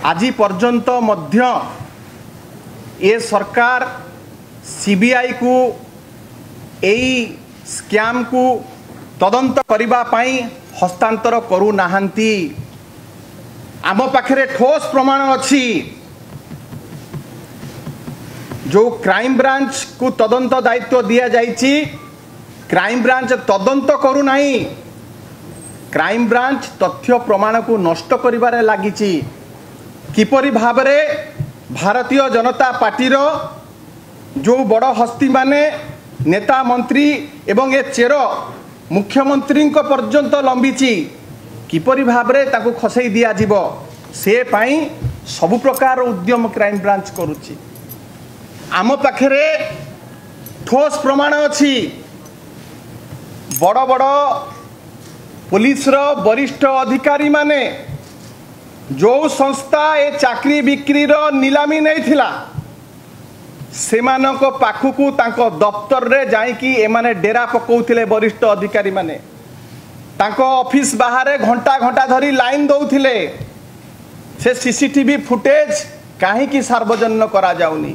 आज पर्यंत मध्य ये सरकार सीबीआई को यही स्कैम को तदंत करने हस्तांतर करू नाहंती। आम पाखरे ठोस प्रमाण अच्छी जो क्राइम ब्रांच को तदंत दायित्व दिया जाइछि, क्राइम ब्रांच तदंत करू नाही, क्राइम ब्रांच तथ्य प्रमाण को नष्ट करिबारे लागिछि। किपरि भाबरे भारतीय जनता पार्टी रो जो बड़ हस्ती माने नेता मंत्री एवं ए चेर मुख्यमंत्री पर्यंत लंबीची किपरि भाबरे ताकू खसई दिया जीवो से पाई सब प्रकार उद्यम क्राइम ब्रांच करुछि। आम पाखरे ठोस प्रमाण अच्छी बड़ बड़ पुलिस रो वरिष्ठ अधिकारी माने जो संस्था ए चाकरी बिक्री रो नीलामी नहीं थिला सेमानको पाखुकू तांको दफ्तर रे जाइकी एमाने डेरा पकाउथिले। वरिष्ठ अधिकारी माने तांको ऑफिस बाहर घंटा घंटा धरी लाइन दौथिले। से सीसीटीवी फुटेज काहे की सार्वजनिक करा जाउनी।